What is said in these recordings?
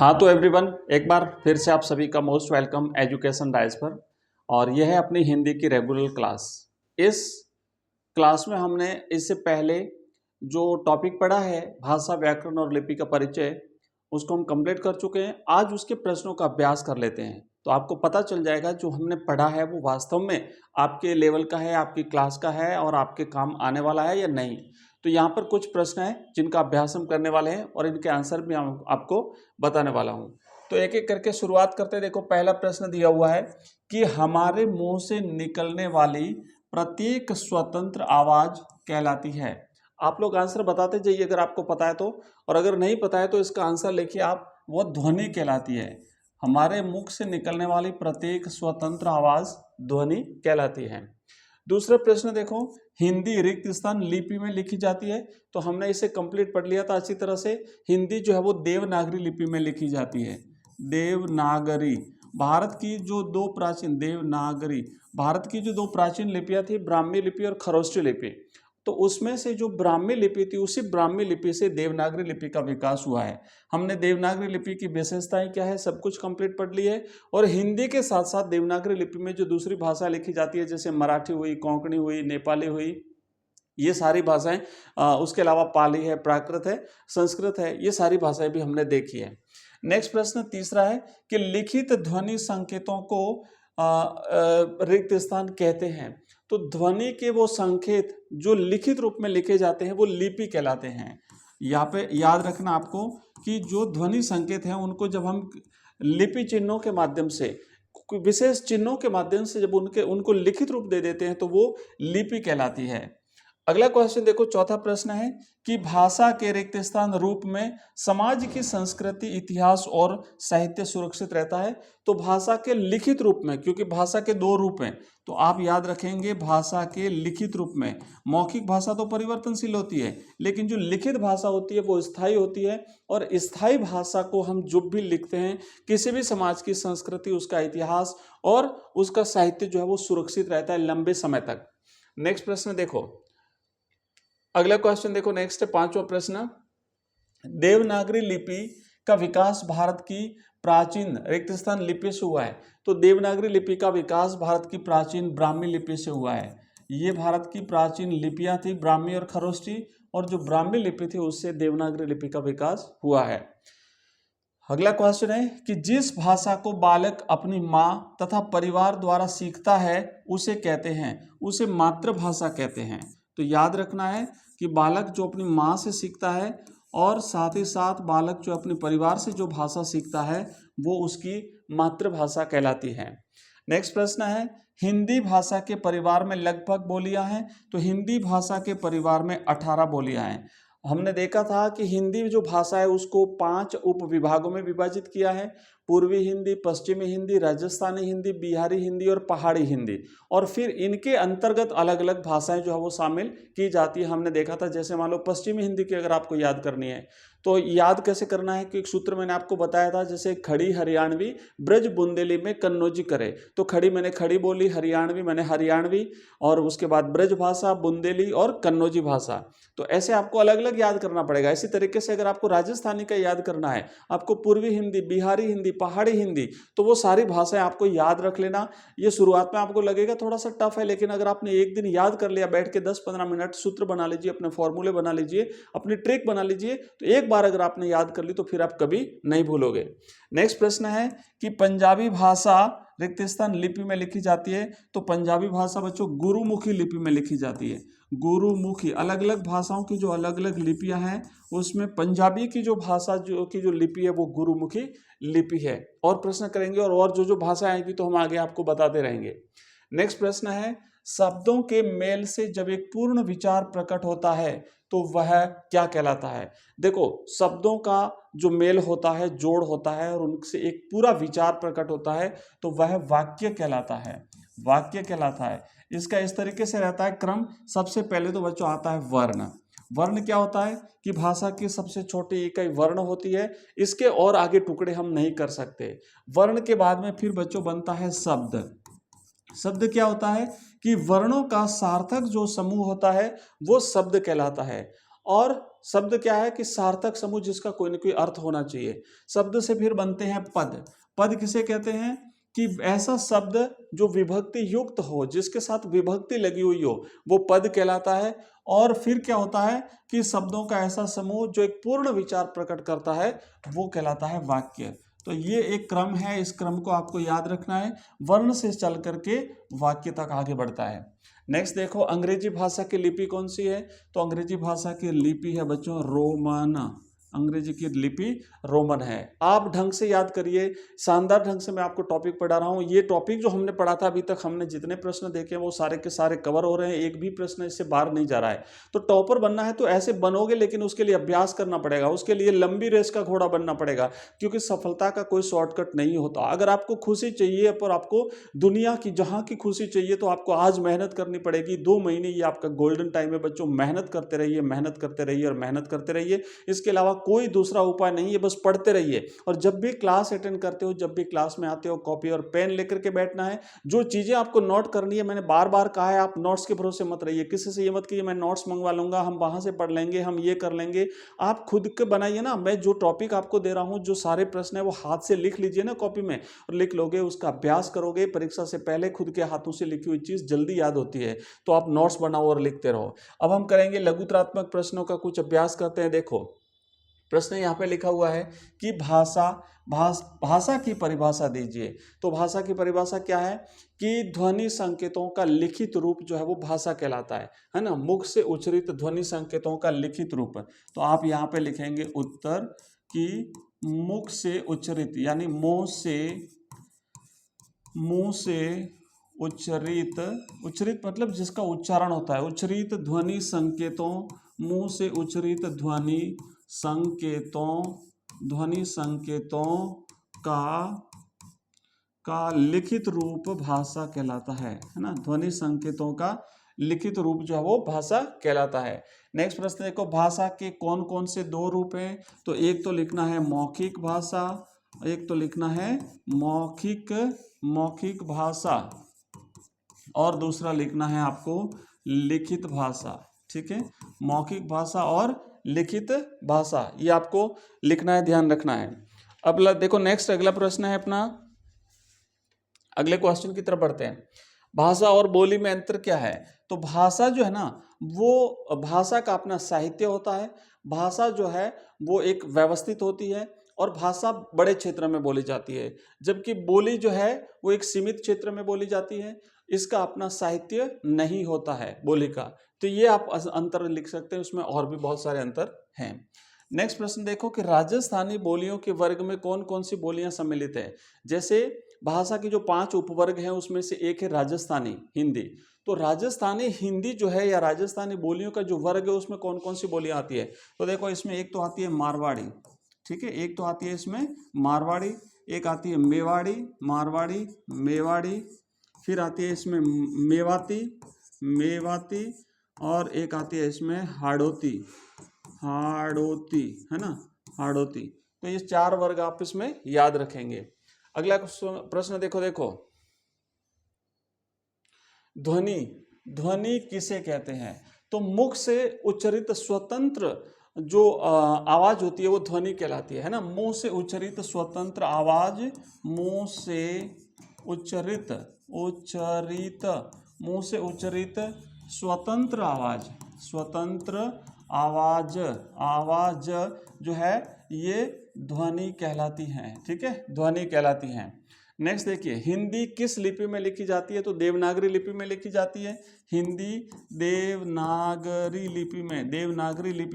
हाँ तो एवरीवन, एक बार फिर से आप सभी का मोस्ट वेलकम एजुकेशन डाइस पर। और यह है अपनी हिंदी की रेगुलर क्लास। इस क्लास में हमने इससे पहले जो टॉपिक पढ़ा है भाषा, व्याकरण और लिपि का परिचय, उसको हम कंप्लीट कर चुके हैं। आज उसके प्रश्नों का अभ्यास कर लेते हैं तो आपको पता चल जाएगा जो हमने पढ़ा है वो वास्तव में आपके लेवल का है, आपकी क्लास का है और आपके काम आने वाला है या नहीं। तो यहाँ पर कुछ प्रश्न हैं जिनका अभ्यास हम करने वाले हैं और इनके आंसर भी आपको बताने वाला हूँ। तो एक एक करके शुरुआत करते हैं। देखो, पहला प्रश्न दिया हुआ है कि हमारे मुंह से निकलने वाली प्रत्येक स्वतंत्र आवाज कहलाती है। आप लोग आंसर बताते जाइए अगर आपको पता है तो, और अगर नहीं पता है तो इसका आंसर लिखिए आप। वो ध्वनि कहलाती है। हमारे मुख से निकलने वाली प्रत्येक स्वतंत्र आवाज ध्वनि कहलाती है। दूसरा प्रश्न देखो, हिंदी रिक्त स्थान लिपि में लिखी जाती है। तो हमने इसे कंप्लीट पढ़ लिया था अच्छी तरह से। हिंदी जो है वो देवनागरी लिपि में लिखी जाती है। देवनागरी भारत की जो दो प्राचीन देवनागरी भारत की जो दो प्राचीन लिपियां थी, ब्राह्मी लिपि और खरोष्ठी लिपि, तो उसमें से जो ब्राह्मी लिपि थी उसी ब्राह्मी लिपि से देवनागरी लिपि का विकास हुआ है। हमने देवनागरी लिपि की विशेषताएं क्या है सब कुछ कंप्लीट पढ़ ली है। और हिंदी के साथ साथ देवनागरी लिपि में जो दूसरी भाषा लिखी जाती है, जैसे मराठी हुई, कोंकणी हुई, नेपाली हुई, ये सारी भाषाएं, उसके अलावा पाली है, प्राकृत है, संस्कृत है, ये सारी भाषाएं भी हमने देखी है। नेक्स्ट प्रश्न तीसरा है कि लिखित ध्वनि संकेतों को रिक्त स्थान कहते हैं। तो ध्वनि के वो संकेत जो लिखित रूप में लिखे जाते हैं वो लिपि कहलाते हैं। यहाँ पे याद रखना आपको कि जो ध्वनि संकेत हैं उनको जब हम लिपि चिन्हों के माध्यम से, विशेष चिन्हों के माध्यम से जब उनको लिखित रूप दे देते हैं तो वो लिपि कहलाती है। अगला क्वेश्चन देखो, चौथा प्रश्न है कि भाषा के रिक्त स्थान रूप में समाज की संस्कृति, इतिहास और साहित्य सुरक्षित रहता है। तो भाषा के लिखित रूप में, क्योंकि भाषा के दो रूप हैं, तो आप याद रखेंगे भाषा के लिखित रूप में। मौखिक भाषा तो परिवर्तनशील होती है, लेकिन जो लिखित भाषा होती है वो स्थायी होती है। और स्थायी भाषा को हम जब भी लिखते हैं, किसी भी समाज की संस्कृति, उसका इतिहास और उसका साहित्य जो है वो सुरक्षित रहता है लंबे समय तक। नेक्स्ट प्रश्न देखो, अगला क्वेश्चन देखो, नेक्स्ट है पांचवा प्रश्न। देवनागरी लिपि का विकास भारत की प्राचीन रिक्त स्थान लिपि से हुआ है। तो देवनागरी लिपि का विकास भारत की प्राचीन ब्राह्मी लिपि से हुआ है। ये भारत की प्राचीन लिपियां थी, ब्राह्मी और खरोष्ठी, और जो ब्राह्मी लिपि थी उससे देवनागरी लिपि का विकास हुआ है। अगला क्वेश्चन है कि जिस भाषा को बालक अपनी माँ तथा परिवार द्वारा सीखता है उसे कहते हैं, उसे मातृभाषा कहते हैं। तो याद रखना है कि बालक जो अपनी माँ से सीखता है और साथ ही साथ बालक जो अपने परिवार से जो भाषा सीखता है वो उसकी मातृभाषा कहलाती है। नेक्स्ट प्रश्न है, हिंदी भाषा के परिवार में लगभग बोलियां हैं। तो हिंदी भाषा के परिवार में 18 बोलियां हैं। हमने देखा था कि हिंदी जो भाषा है उसको 5 उप विभागों में विभाजित किया है। पूर्वी हिंदी, पश्चिमी हिंदी, राजस्थानी हिंदी, बिहारी हिंदी और पहाड़ी हिंदी। और फिर इनके अंतर्गत अलग अलग भाषाएं जो है वो शामिल की जाती है। हमने देखा था, जैसे मान लो पश्चिमी हिंदी की अगर आपको याद करनी है तो याद कैसे करना है कि एक सूत्र मैंने आपको बताया था, जैसे खड़ी हरियाणवी ब्रज बुंदेली में कन्नौजी करे। तो खड़ी मैंने खड़ी बोली, हरियाणवी मैंने हरियाणवी, और उसके बाद ब्रज भाषा, बुंदेली और कन्नौजी भाषा। तो ऐसे आपको अलग अलग याद करना पड़ेगा। इसी तरीके से अगर आपको राजस्थानी का याद करना है, आपको पूर्वी हिंदी, बिहारी हिंदी, पहाड़ी हिंदी, तो वो सारी भाषाएं आपको याद रख लेना। ये शुरुआत में आपको लगेगा थोड़ा सा टफ है, लेकिन अगर आपने एक दिन याद कर लिया, बैठ के 10-15 मिनट सूत्र बना लीजिए, अपने फॉर्मूले बना लीजिए, अपनी ट्रिक बना लीजिए, तो एक बार अगर आपने याद कर ली तो फिर आप कभी नहीं भूलोगे। नेक्स्ट प्रश्न है कि पंजाबी भाषा रिक्त स्थान लिपि में लिखी जाती है। तो पंजाबी भाषा बच्चों गुरुमुखी लिपि में लिखी जाती है। गुरुमुखी, अलग अलग भाषाओं की जो अलग अलग लिपियां हैं उसमें पंजाबी की जो भाषा जो लिपि है वो गुरुमुखी लिपि है। और प्रश्न करेंगे और जो भाषा आएगी तो हम आगे आपको बताते रहेंगे। नेक्स्ट प्रश्न है, शब्दों के मेल से जब एक पूर्ण विचार प्रकट होता है तो वह क्या कहलाता है। देखो, शब्दों का जो मेल होता है, जोड़ होता है और उनसे एक पूरा विचार प्रकट होता है तो वह वाक्य कहलाता है। वाक्य कहलाता है। इसका इस तरीके से रहता है क्रम। सबसे पहले तो बच्चों आता है वर्ण। वर्ण क्या होता है कि भाषा की सबसे छोटी इकाई वर्ण होती है, इसके और आगे टुकड़े हम नहीं कर सकते। वर्ण के बाद में फिर बच्चों बनता है शब्द। शब्द क्या होता है कि वर्णों का सार्थक जो समूह होता है वो शब्द कहलाता है। और शब्द क्या है कि सार्थक समूह जिसका कोई न कोई अर्थ होना चाहिए। शब्द से फिर बनते हैं पद। पद किसे कहते हैं कि ऐसा शब्द जो विभक्ति युक्त हो, जिसके साथ विभक्ति लगी हुई हो, वो पद कहलाता है। और फिर क्या होता है कि शब्दों का ऐसा समूह जो एक पूर्ण विचार प्रकट करता है, वो कहलाता है वाक्य। तो ये एक क्रम है, इस क्रम को आपको याद रखना है। वर्ण से चल करके वाक्य तक आगे बढ़ता है। नेक्स्ट देखो, अंग्रेजी भाषा की लिपि कौन सी है? तो अंग्रेजी भाषा की लिपि है बच्चों रोमन। अंग्रेजी की लिपि रोमन है। आप ढंग से याद करिए, शानदार ढंग से मैं आपको टॉपिक पढ़ा रहा हूं। ये टॉपिक जो हमने पढ़ा था अभी तक, हमने जितने प्रश्न देखे हैं वो सारे के सारे कवर हो रहे हैं, एक भी प्रश्न इससे बाहर नहीं जा रहा है। तो टॉपर बनना है तो ऐसे बनोगे, लेकिन उसके लिए अभ्यास करना पड़ेगा, उसके लिए लंबी रेस का घोड़ा बनना पड़ेगा, क्योंकि सफलता का कोई शॉर्टकट नहीं होता। अगर आपको खुशी चाहिए, पर आपको दुनिया की जहां की खुशी चाहिए, तो आपको आज मेहनत करनी पड़ेगी। 2 महीने ये आपका गोल्डन टाइम है बच्चों, मेहनत करते रहिए, मेहनत करते रहिए और मेहनत करते रहिए। इसके अलावा कोई दूसरा उपाय नहीं है, बस पढ़ते रहिए। और जब भी क्लास अटेंड करते हो, जब भी क्लास में आते हो, कॉपी और पेन लेकर के बैठना है। जो चीजें आपको नोट करनी है, मैंने बार बार कहा है, आप नोट्स के भरोसे मत रहिए। किसी से ये मत कीजिए मैं नोट्स मंगवा लूंगा, हम वहां से पढ़ लेंगे, हम ये कर लेंगे। आप खुद के बनाइए ना। मैं जो टॉपिक आपको दे रहा हूं, जो सारे प्रश्न है, वो हाथ से लिख लीजिए ना कॉपी में, और लिख लोगे, उसका अभ्यास करोगे। परीक्षा से पहले खुद के हाथों से लिखी हुई चीज जल्दी याद होती है। तो आप नोट्स बनाओ और लिखते रहो। अब हम करेंगे लघुत्रात्मक प्रश्नों का कुछ अभ्यास करते हैं। देखो प्रश्न यहाँ पे लिखा हुआ है कि भाषा की परिभाषा दीजिए। तो भाषा की परिभाषा क्या है कि ध्वनि संकेतों का लिखित रूप जो है वो भाषा कहलाता है ना। मुख से उच्चारित ध्वनि संकेतों का लिखित रूप। तो आप यहाँ पे लिखेंगे उत्तर कि मुख से उच्चारित, यानी मुंह से उच्चारित, उच्चारित मतलब जिसका उच्चारण होता है, उच्चारित ध्वनि संकेतों, मुंह से उच्चारित ध्वनि संकेतों का लिखित रूप भाषा कहलाता है ना। ध्वनि संकेतों का लिखित रूप जो है वो भाषा कहलाता है। नेक्स्ट प्रश्न देखो, भाषा के कौन कौन से 2 रूप हैं? तो एक तो लिखना है मौखिक भाषा, एक तो लिखना है मौखिक भाषा, और दूसरा लिखना है आपको लिखित भाषा। ठीक है, मौखिक भाषा और लिखित भाषा, ये आपको लिखना है, ध्यान रखना है। अब देखो नेक्स्ट अगला प्रश्न है अपना, अगले क्वेश्चन की तरफ बढ़ते हैं। भाषा और बोली में अंतर क्या है? तो भाषा जो है ना, वो भाषा का अपना साहित्य होता है। भाषा जो है वो एक व्यवस्थित होती है, और भाषा बड़े क्षेत्र में बोली जाती है, जबकि बोली जो है वो एक सीमित क्षेत्र में बोली जाती है। इसका अपना साहित्य नहीं होता है बोली का। तो ये आप अंतर लिख सकते हैं, उसमें और भी बहुत सारे अंतर हैं। नेक्स्ट प्रश्न देखो कि राजस्थानी बोलियों के वर्ग में कौन कौन सी बोलियां सम्मिलित है? जैसे भाषा की जो 5 उपवर्ग हैं, उसमें से एक है राजस्थानी हिंदी। तो राजस्थानी हिंदी जो है, या राजस्थानी बोलियों का जो वर्ग है, उसमें कौन कौन सी बोलियां आती है? तो देखो इसमें एक तो आती है मारवाड़ी, ठीक है, एक तो आती है इसमें मारवाड़ी, एक आती है मेवाड़ी, मेवाड़ी, फिर आती है इसमें मेवाती, और एक आती है इसमें हाड़ौती, है ना, हाड़ौती। तो ये 4 वर्ग आप इसमें याद रखेंगे। अगला प्रश्न देखो ध्वनि किसे कहते हैं? तो मुख से उच्चारित स्वतंत्र जो आवाज होती है वो ध्वनि कहलाती है ना। मुंह से उच्चारित स्वतंत्र आवाज, मुंह से उच्चारित स्वतंत्र आवाज जो है ये ध्वनि कहलाती हैं। ठीक है, ध्वनि कहलाती हैं। नेक्स्ट देखिए, हिंदी किस लिपि में लिखी जाती है? तो देवनागरी लिपि में लिखी जाती है। हिंदी देवनागरी लिपि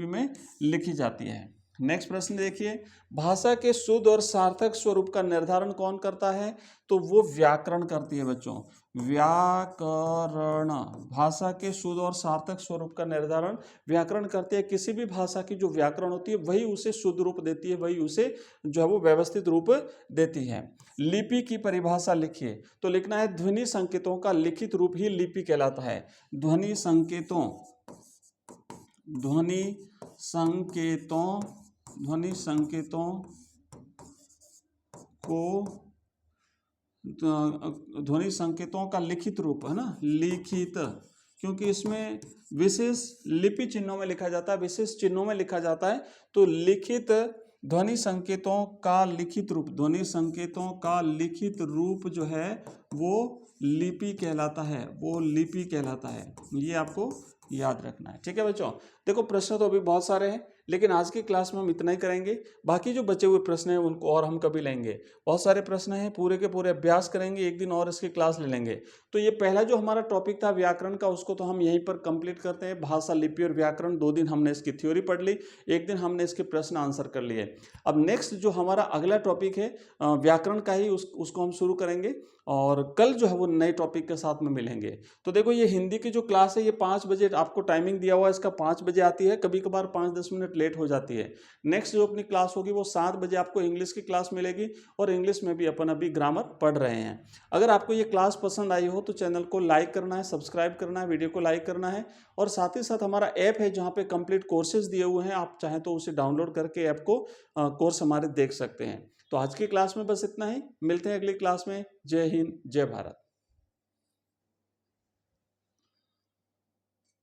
में लिखी जाती है। नेक्स्ट प्रश्न देखिए, भाषा के शुद्ध और सार्थक स्वरूप का निर्धारण कौन करता है? तो वो व्याकरण करती है बच्चों, व्याकरण। भाषा के शुद्ध और सार्थक स्वरूप का निर्धारण व्याकरण करती है। किसी भी भाषा की जो व्याकरण होती है वही उसे शुद्ध रूप देती है, वही उसे जो है वो व्यवस्थित रूप देती है। लिपि की परिभाषा लिखिए। तो लिखना है ध्वनि संकेतों का लिखित रूप ही लिपि कहलाता है। ध्वनि संकेतों का लिखित रूप, है ना, क्योंकि इसमें विशेष लिपि चिन्हों में लिखा जाता है, विशेष चिन्हों में लिखा जाता है। तो लिखित ध्वनि संकेतों का लिखित रूप, ध्वनि संकेतों का लिखित रूप जो है वो लिपि कहलाता है, वो लिपि कहलाता है। ये आपको याद रखना है, ठीक है बच्चों। देखो प्रश्न तो अभी बहुत सारे हैं, लेकिन आज की क्लास में हम इतना ही करेंगे। बाकी जो बचे हुए प्रश्न हैं उनको और हम कभी लेंगे। बहुत सारे प्रश्न हैं, पूरे के पूरे अभ्यास करेंगे, एक दिन और इसकी क्लास ले लेंगे। तो ये पहला जो हमारा टॉपिक था व्याकरण का, उसको तो हम यहीं पर कंप्लीट करते हैं। भाषा, लिपि और व्याकरण 2 दिन हमने इसकी थ्योरी पढ़ ली, एक दिन हमने इसके प्रश्न आंसर कर लिए। अब नेक्स्ट जो हमारा अगला टॉपिक है व्याकरण का ही, उसको हम शुरू करेंगे और कल जो है वो नए टॉपिक के साथ में मिलेंगे। तो देखो ये हिंदी की जो क्लास है ये 5 बजे आपको टाइमिंग दिया हुआ है, इसका 5 बजे आती है, कभी कभार 5-10 मिनट लेट हो जाती है। नेक्स्ट जो अपनी क्लास होगी वो 7 बजे आपको इंग्लिश की क्लास मिलेगी, और इंग्लिश में भी अपन अभी ग्रामर पढ़ रहे हैं। अगर आपको ये क्लास पसंद आई हो तो चैनल को लाइक करना है, सब्सक्राइब करना है, वीडियो को लाइक करना है, और साथ ही साथ हमारा ऐप है जहाँ पे कंप्लीट कोर्सेज दिए हुए हैं, आप चाहें तो उसे डाउनलोड करके ऐप को कोर्स हमारे देख सकते हैं। तो आज की क्लास में बस इतना ही, मिलते हैं अगली क्लास में। जय हिंद, जय भारत।